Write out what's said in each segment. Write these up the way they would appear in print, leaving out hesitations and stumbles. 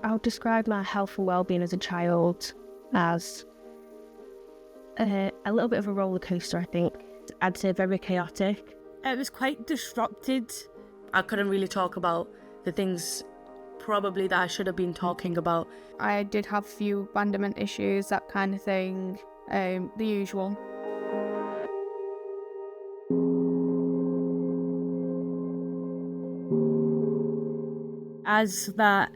I would describe my health and well-being as a child as a little bit of a roller coaster, I think. I'd say very chaotic. It was quite disrupted. I couldn't really talk about the things probably that I should have been talking about. I did have a few abandonment issues, that kind of thing, the usual. As that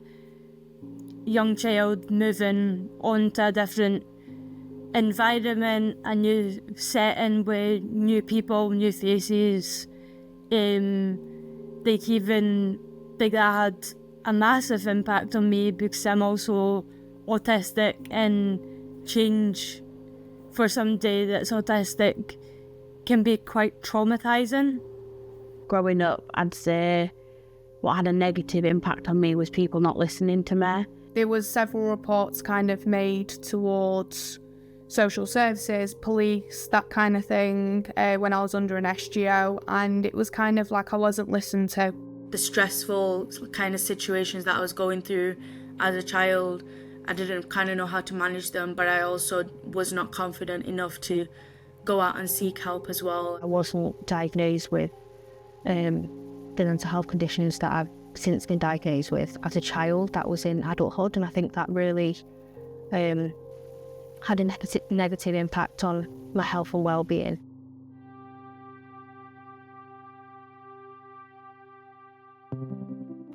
young child moving on to a different environment, a new setting with new people, new faces, like even like that had a massive impact on me because I'm also autistic, and change for somebody that's autistic can be quite traumatising. Growing up, I'd say what had a negative impact on me was people not listening to me. There was several reports kind of made towards social services, police, that kind of thing, when I was under an SGO, and it was kind of like I wasn't listened to. The stressful kind of situations that I was going through as a child, I didn't kind of know how to manage them, but I also was not confident enough to go out and seek help as well. I wasn't diagnosed with the mental health conditions that I've since been diagnosed with as a child. That was in adulthood, and I think that really had a negative impact on my health and well-being.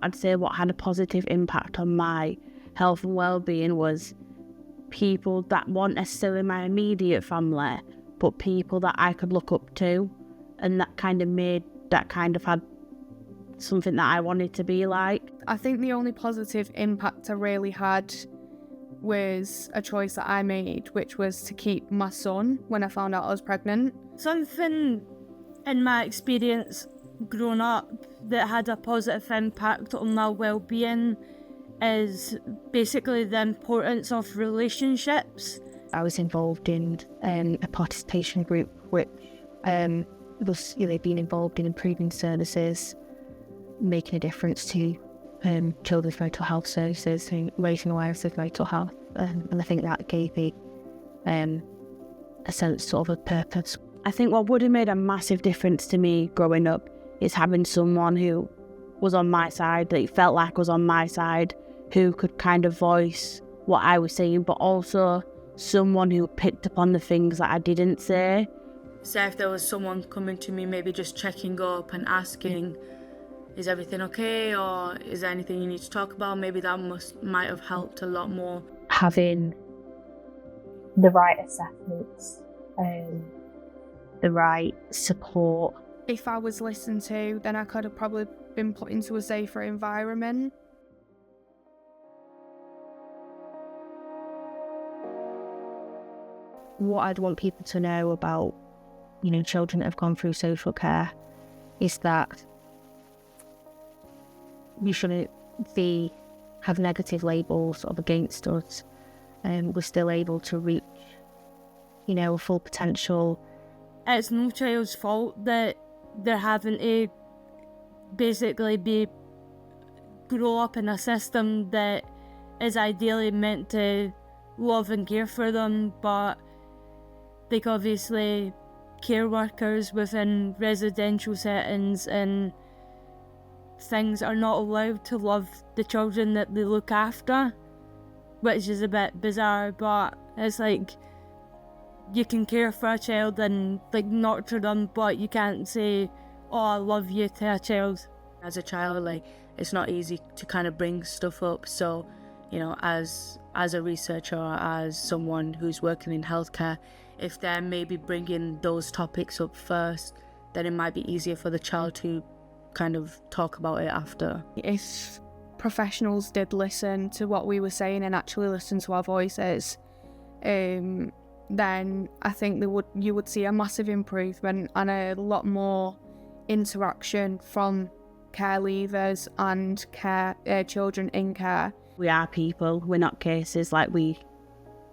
I'd say what had a positive impact on my health and well-being was people that weren't necessarily my immediate family, but people that I could look up to, and that kind of had something that I wanted to be like. I think the only positive impact I really had was a choice that I made, which was to keep my son when I found out I was pregnant. Something in my experience growing up that had a positive impact on my well-being is basically the importance of relationships. I was involved in a participation group which was being involved in improving services, making a difference to children's mental health services, and raising awareness of mental health, and I think that gave me a sense sort of a purpose. I think what would have made a massive difference to me growing up is having someone who was on my side, that felt like was on my side, who could kind of voice what I was saying, but also someone who picked up on the things that I didn't say. So if there was someone coming to me, maybe just checking up and asking, is everything okay, or is there anything you need to talk about, maybe that might have helped a lot more. Having the right assessments, the right support. If I was listened to, then I could have probably been put into a safer environment. What I'd want people to know about, children that have gone through social care is that we shouldn't have negative labels against us. We're still able to reach, a full potential. It's no child's fault that they're having to basically grow up in a system that is ideally meant to love and care for them, but obviously care workers within residential settings and things are not allowed to love the children that they look after, which is a bit bizarre, but it's like you can care for a child and nurture them, but you can't say, oh, I love you to a child. As a child, it's not easy to kind of bring stuff up, so as a researcher or as someone who's working in healthcare, if they're maybe bringing those topics up first, then it might be easier for the child to kind of talk about it after. If professionals did listen to what we were saying and actually listen to our voices, then I think you would see a massive improvement and a lot more interaction from care leavers and children in care. We are people, we're not cases. So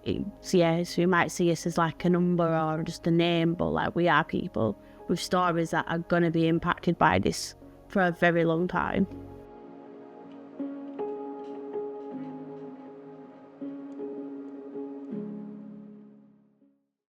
you might see us as a number or just a name, but we are people with stories that are going to be impacted by this for a very long time.